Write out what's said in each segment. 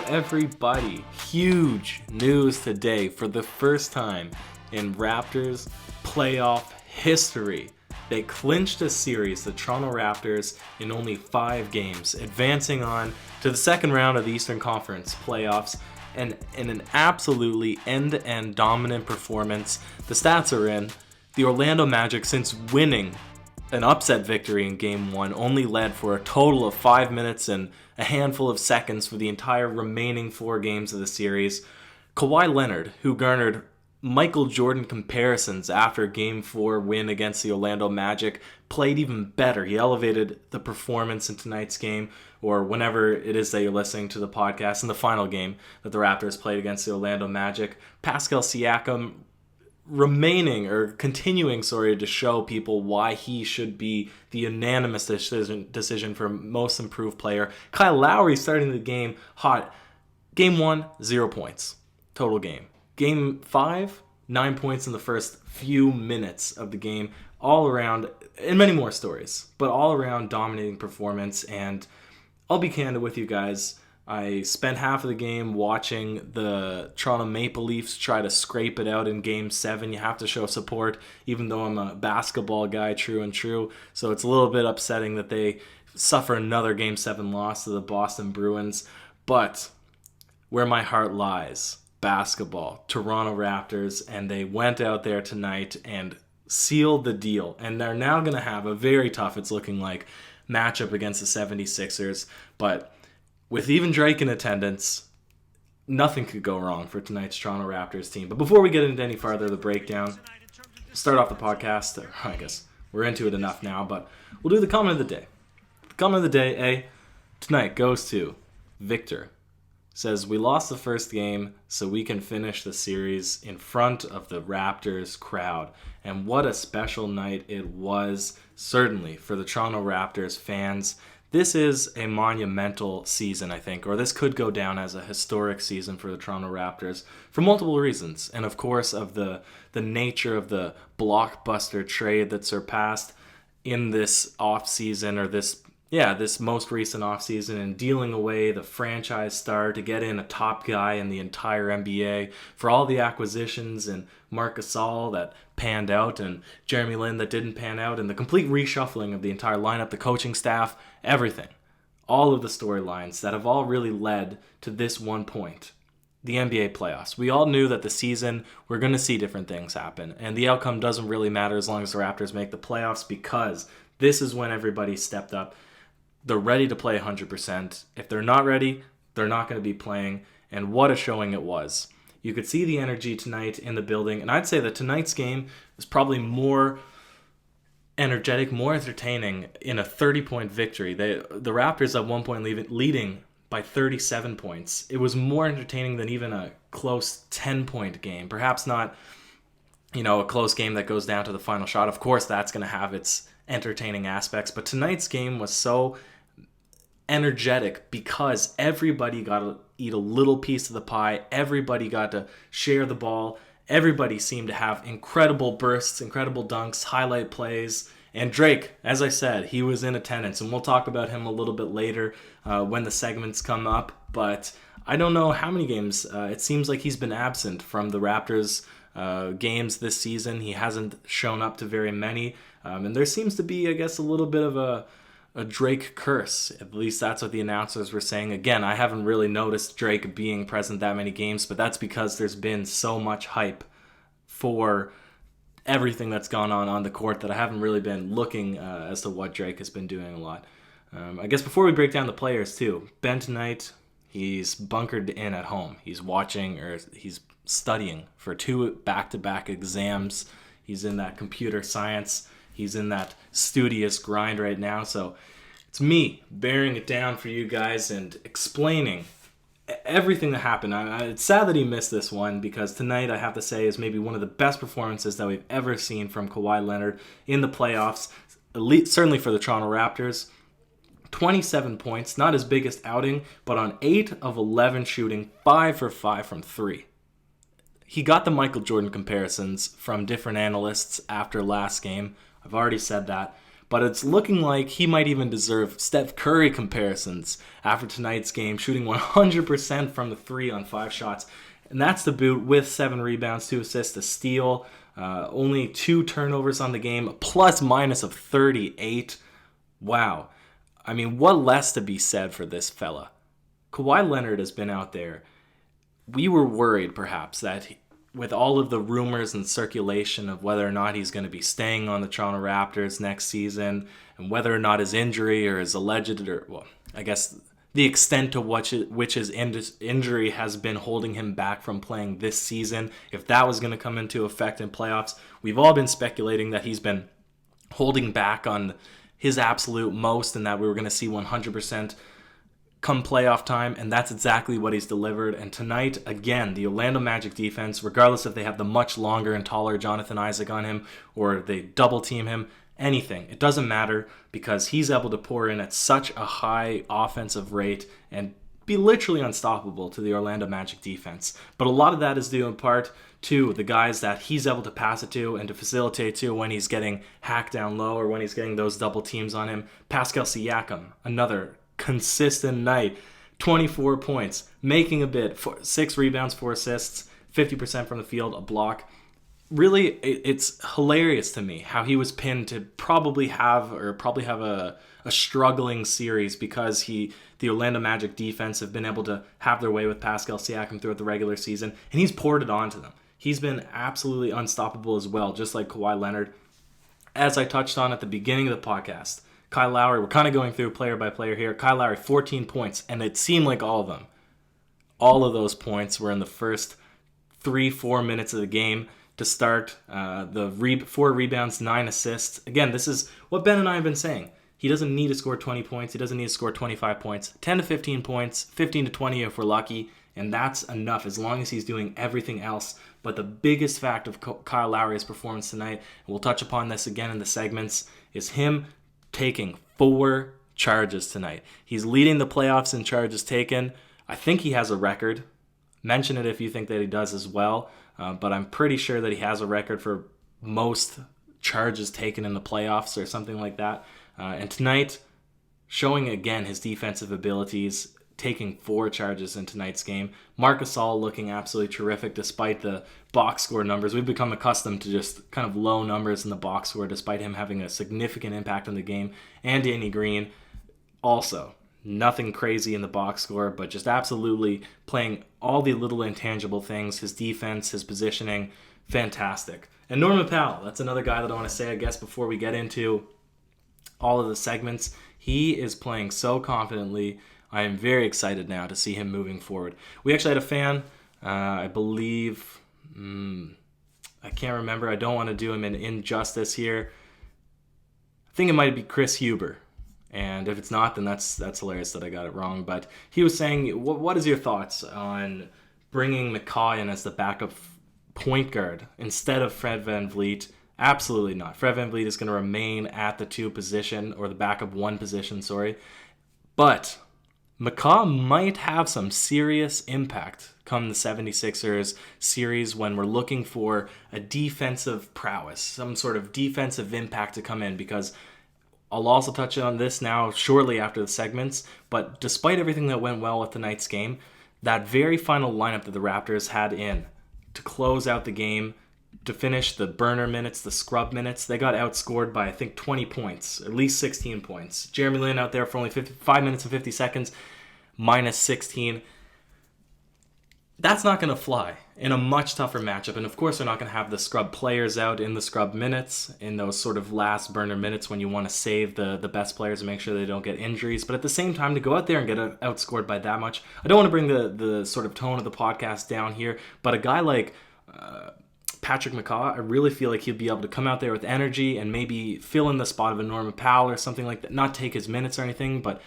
everybody? Huge news today. For the first time in Raptors playoff history, they clinched a series, the Toronto Raptors, in only 5 games, advancing on to the second round of the Eastern Conference playoffs. And in an absolutely end-to-end dominant performance, the stats are in. The Orlando Magic, since winning an upset victory in Game 1, only led for a total of 5 minutes and a handful of seconds for the entire remaining 4 games of the series. Kawhi Leonard, who garnered Michael Jordan comparisons after Game 4 win against the Orlando Magic, played even better. He elevated the performance in tonight's game, or whenever it is that you're listening to the podcast, in the final game that the Raptors played against the Orlando Magic. Pascal Siakam continuing to show people why he should be the unanimous decision for most improved player. Kyle Lowry starting the game hot. Game 1, 0 points. Total game. Game 5, 9 points in the first few minutes of the game. All around, and many more stories, but all around dominating performance. And I'll be candid with you guys. I spent half of the game watching the Toronto Maple Leafs try to scrape it out in Game 7. You have to show support, even though I'm a basketball guy, true and true. So it's a little bit upsetting that they suffer another Game 7 loss to the Boston Bruins. But where my heart lies, basketball, Toronto Raptors, and they went out there tonight and sealed the deal. And they're now going to have a very tough, it's looking like, matchup against the 76ers. But with even Drake in attendance, nothing could go wrong for tonight's Toronto Raptors team. But before we get into any farther the breakdown, start off the podcast. I guess we're into it enough now, but we'll do the comment of the day. The comment of the day, tonight goes to Victor. Says, we lost the first game so we can finish the series in front of the Raptors crowd. And what a special night it was, certainly, for the Toronto Raptors fans. This is a monumental season, I think, or this could go down as a historic season for the Toronto Raptors for multiple reasons. And, of course, of the nature of the blockbuster trade that surpassed in this offseason, or this most recent offseason, and dealing away the franchise star to get in a top guy in the entire NBA, for all the acquisitions and Marc Gasol that panned out and Jeremy Lin that didn't pan out, and the complete reshuffling of the entire lineup, the coaching staff, everything. All of the storylines that have all really led to this one point, the NBA playoffs. We all knew that the season, we're going to see different things happen, and the outcome doesn't really matter as long as the Raptors make the playoffs, because this is when everybody stepped up. They're ready to play 100%. If they're not ready, they're not going to be playing. And what a showing it was. You could see the energy tonight in the building. And I'd say that tonight's game is probably more energetic, more entertaining in a 30-point victory. The Raptors at one point leading by 37 points. It was more entertaining than even a close 10-point game. Perhaps not, a close game that goes down to the final shot. Of course, that's going to have its entertaining aspects, but tonight's game was so energetic because everybody got to eat a little piece of the pie. Everybody got to share the ball. Everybody seemed to have incredible bursts, incredible dunks, highlight plays. And Drake, as I said, he was in attendance, and we'll talk about him a little bit later when the segments come up. But I don't know how many games. It seems like he's been absent from the Raptors games this season. He hasn't shown up to very many. And there seems to be, I guess, a little bit of a Drake curse. At least that's what the announcers were saying. Again, I haven't really noticed Drake being present that many games, but that's because there's been so much hype for everything that's gone on the court that I haven't really been looking as to what Drake has been doing a lot. I guess before we break down the players too, Ben tonight, he's bunkered in at home. He's watching, or he's studying for 2 back-to-back exams. He's in that computer science. He's in that studious grind right now. So it's me bearing it down for you guys and explaining everything that happened. It's sad that he missed this one, because tonight, I have to say, is maybe one of the best performances that we've ever seen from Kawhi Leonard in the playoffs, certainly for the Toronto Raptors. 27 points, not his biggest outing, but on 8 of 11 shooting, 5 for 5 from 3. He got the Michael Jordan comparisons from different analysts after last game. I've already said that. but it's looking like he might even deserve Steph Curry comparisons after tonight's game, shooting 100% from the 3 on 5 shots. And that's the boot with 7 rebounds, 2 assists, a steal, only 2 turnovers on the game, plus minus of 38. Wow. I mean, what less to be said for this fella? Kawhi Leonard has been out there. We were worried, perhaps, that with all of the rumors and circulation of whether or not he's going to be staying on the Toronto Raptors next season, and whether or not his injury or his alleged, or, well, I guess the extent to which his injury has been holding him back from playing this season, if that was going to come into effect in playoffs, we've all been speculating that he's been holding back on his absolute most and that we were going to see 100% come playoff time, and that's exactly what he's delivered. And tonight, again, the Orlando Magic defense, regardless if they have the much longer and taller Jonathan Isaac on him or they double team him, anything, it doesn't matter, because he's able to pour in at such a high offensive rate and be literally unstoppable to the Orlando Magic defense. But a lot of that is due in part to the guys that he's able to pass it to and to facilitate to when he's getting hacked down low or when he's getting those double teams on him. Pascal Siakam, another consistent night, 24 points, making a bid, 6 rebounds, 4 assists, 50% from the field, a block. Really, it's hilarious to me how he was pinned to probably have a struggling series because the Orlando Magic defense have been able to have their way with Pascal Siakam throughout the regular season, and he's poured it onto them. He's been absolutely unstoppable as well, just like Kawhi Leonard. As I touched on at the beginning of the podcast, Kyle Lowry, we're kind of going through player by player here. Kyle Lowry, 14 points, and it seemed like all of those points were in the first 3-4 minutes of the game to start. 4 rebounds, 9 assists. Again, this is what Ben and I have been saying. He doesn't need to score 20 points. He doesn't need to score 25 points. 10 to 15 points, 15 to 20 if we're lucky, and that's enough as long as he's doing everything else. But the biggest fact of Kyle Lowry's performance tonight, and we'll touch upon this again in the segments, is him taking 4 charges tonight. He's leading the playoffs in charges taken. I think he has a record. Mention it if you think that he does as well. But I'm pretty sure that he has a record for most charges taken in the playoffs or something like that. And tonight, showing again his defensive abilities, taking 4 charges in tonight's game. Marc Gasol looking absolutely terrific despite the box score numbers. We've become accustomed to just kind of low numbers in the box score despite him having a significant impact on the game. And Danny Green also. Nothing crazy in the box score, but just absolutely playing all the little intangible things. His defense, his positioning, fantastic. And Norman Powell, that's another guy that I want to say, I guess, before we get into all of the segments. He is playing so confidently. I am very excited now to see him moving forward. We actually had a fan, I believe, I can't remember. I don't want to do him an injustice here. I think it might be Chris Huber. And if it's not, then that's hilarious that I got it wrong. But he was saying, what is your thoughts on bringing McCaw in as the backup point guard instead of Fred VanVleet? Absolutely not. Fred VanVleet is going to remain at the 2 position, or the backup 1 position, sorry. But McCaw might have some serious impact come the 76ers series when we're looking for a defensive prowess, some sort of defensive impact to come in, because I'll also touch on this now shortly after the segments, but despite everything that went well with tonight's game, that very final lineup that the Raptors had in to close out the game, to finish the burner minutes, the scrub minutes, they got outscored by, I think, 20 points, at least 16 points. Jeremy Lin out there for only 5 minutes and 50 seconds, minus 16. That's not going to fly in a much tougher matchup. And of course, they're not going to have the scrub players out in the scrub minutes, in those sort of last burner minutes when you want to save the best players and make sure they don't get injuries. But at the same time, to go out there and get outscored by that much, I don't want to bring the sort of tone of the podcast down here, but a guy like Patrick McCaw, I really feel like he'd be able to come out there with energy and maybe fill in the spot of a Norman Powell or something like that. Not take his minutes or anything, but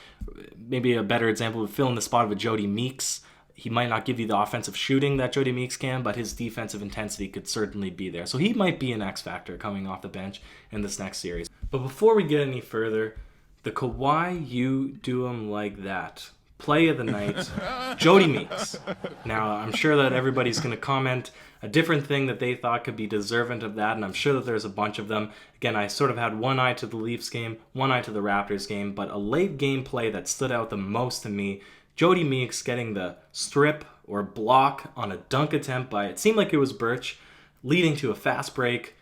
maybe a better example would fill in the spot of a Jody Meeks. He might not give you the offensive shooting that Jody Meeks can, but his defensive intensity could certainly be there. So he might be an X factor coming off the bench in this next series. But before we get any further, the Kawhi "you do him like that" Play of the night, Jody Meeks. Now, I'm sure that everybody's going to comment a different thing that they thought could be deserving of that, and I'm sure that there's a bunch of them. Again, I sort of had one eye to the Leafs game, one eye to the Raptors game, but a late game play that stood out the most to me, Jody Meeks getting the strip or block on a dunk attempt by, it seemed like it was Birch, leading to a fast break.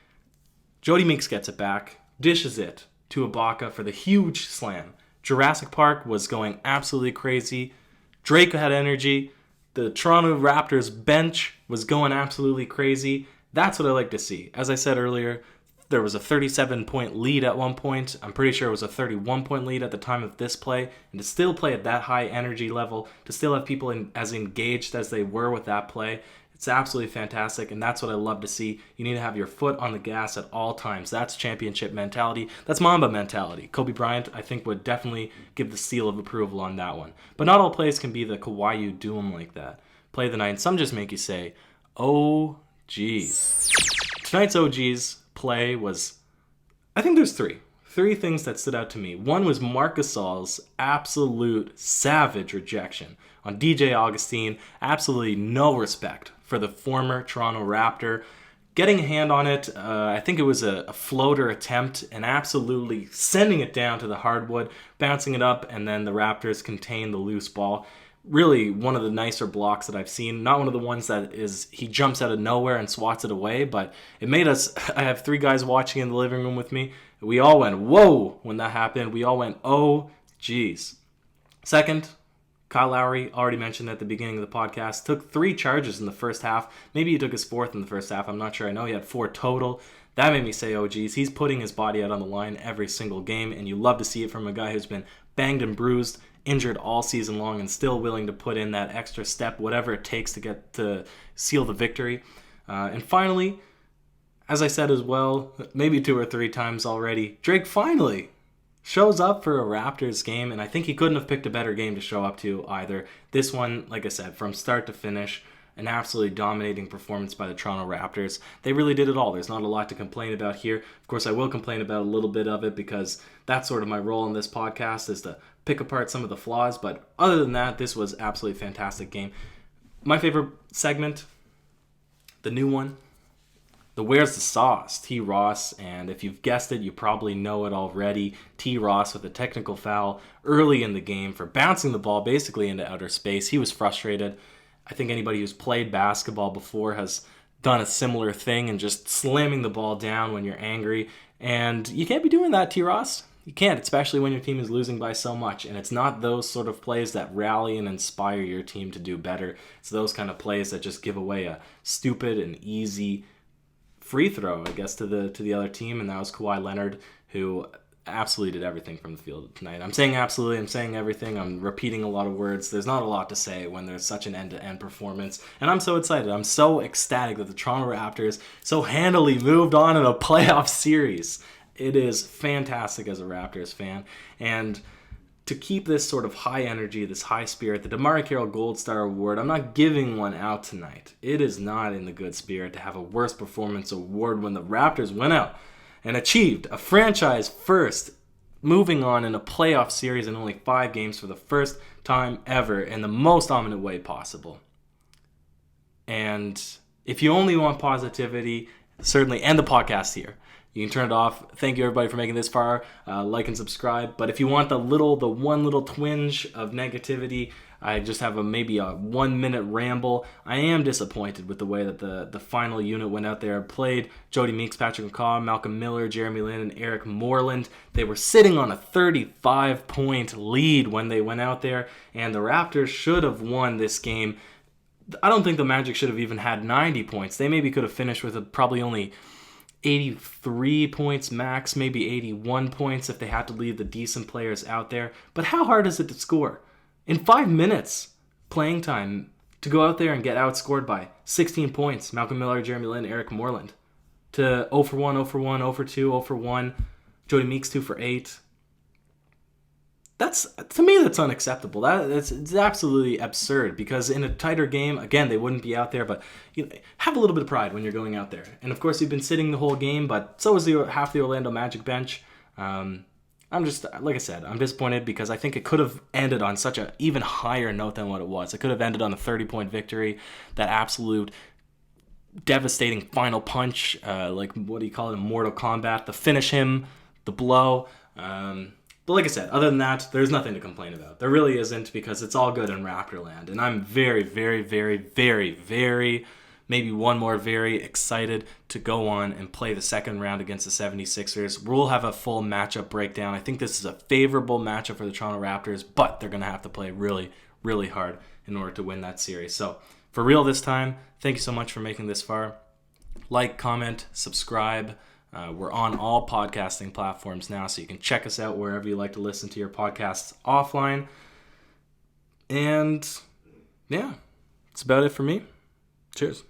Jody Meeks gets it back, dishes it to Ibaka for the huge slam. Jurassic Park was going absolutely crazy. Drake had energy. The Toronto Raptors bench was going absolutely crazy. That's what I like to see. As I said earlier, there was a 37-point lead at one point. I'm pretty sure it was a 31-point lead at the time of this play. And to still play at that high energy level, to still have people as engaged as they were with that play, it's absolutely fantastic, and that's what I love to see. You need to have your foot on the gas at all times. That's championship mentality. That's Mamba mentality. Kobe Bryant, I think, would definitely give the seal of approval on that one. But not all plays can be the Kawhi you do them like that. Play of the night. Some just make you say, oh, geez. Tonight's OG's play was, I think there's three things that stood out to me. One was Marc Gasol's absolute savage rejection on DJ Augustine. Absolutely no respect for the former Toronto Raptor. Getting a hand on it, I think it was a floater attempt, and absolutely sending it down to the hardwood, bouncing it up, and then the Raptors contain the loose ball. Really one of the nicer blocks that I've seen. Not one of the ones that is he jumps out of nowhere and swats it away, but it made us, I have 3 guys watching in the living room with me. We all went, whoa, when that happened. We all went, oh, geez. Second, Kyle Lowry, already mentioned at the beginning of the podcast, took 3 charges in the first half. Maybe he took his 4th in the first half. I'm not sure. I know he had 4 total. That made me say, oh, geez. He's putting his body out on the line every single game, and you love to see it from a guy who's been banged and bruised, injured all season long, and still willing to put in that extra step, whatever it takes to get to seal the victory. And finally, as I said as well, maybe 2 or 3 times already, Drake finally shows up for a Raptors game, and I think he couldn't have picked a better game to show up to either. This one, like I said, from start to finish, an absolutely dominating performance by the Toronto Raptors. They really did it all. There's not a lot to complain about here. Of course, I will complain about a little bit of it because that's sort of my role in this podcast, is to pick apart some of the flaws. But other than that, this was absolutely fantastic game. My favorite segment, the new one, the Where's the Sauce, T. Ross, and if you've guessed it, you probably know it already. T. Ross with a technical foul early in the game for bouncing the ball basically into outer space. He was frustrated. I think anybody who's played basketball before has done a similar thing and just slamming the ball down when you're angry. And you can't be doing that, T. Ross. You can't, especially when your team is losing by so much. And it's not those sort of plays that rally and inspire your team to do better. It's those kind of plays that just give away a stupid and easy free throw, I guess, to the other team, and that was Kawhi Leonard, who absolutely did everything from the field tonight. I'm saying absolutely, I'm saying everything, I'm repeating a lot of words. There's not a lot to say when there's such an end-to-end performance, and I'm so excited. I'm so ecstatic that the Toronto Raptors so handily moved on in a playoff series. It is fantastic as a Raptors fan, and to keep this sort of high energy, this high spirit, the DeMar Carroll Gold Star Award, I'm not giving one out tonight. It is not in the good spirit to have a worst performance award when the Raptors went out and achieved a franchise first, moving on in a playoff series in only 5 games for the first time ever in the most dominant way possible. And if you only want positivity, certainly end the podcast here. You can turn it off. Thank you, everybody, for making this far. Like and subscribe. But if you want the one little twinge of negativity, I just have maybe a 1-minute ramble. I am disappointed with the way that the final unit went out there and played. Jody Meeks, Patrick McCaw, Malcolm Miller, Jeremy Lin, and Eric Moreland. They were sitting on a 35-point lead when they went out there, and the Raptors should have won this game. I don't think the Magic should have even had 90 points. They maybe could have finished with probably only 83 points max, maybe 81 points if they had to leave the decent players out there. But how hard is it to score? In 5 minutes playing time, to go out there and get outscored by 16 points, Malcolm Miller, Jeremy Lin, Eric Moreland, to 0 for 1, 0 for 1, 0 for 2, 0 for 1, Jody Meeks 2 for 8. To me, that's unacceptable. It's absolutely absurd, because in a tighter game, again, they wouldn't be out there, but have a little bit of pride when you're going out there. And of course, you've been sitting the whole game, but so is half the Orlando Magic bench. I'm just, like I said, I'm disappointed because I think it could have ended on such an even higher note than what it was. It could have ended on a 30-point victory, that absolute devastating final punch, like, what do you call it, in Mortal Kombat, the finish him, the blow. But like I said, other than that, there's nothing to complain about. There really isn't, because it's all good in Raptorland. And I'm very, very, very, very, very, maybe one more very excited to go on and play the second round against the 76ers. We'll have a full matchup breakdown. I think this is a favorable matchup for the Toronto Raptors, but they're going to have to play really, really hard in order to win that series. So for real this time, thank you so much for making this far. Like, comment, subscribe. We're on all podcasting platforms now, so you can check us out wherever you like to listen to your podcasts offline. And yeah, that's about it for me. Cheers.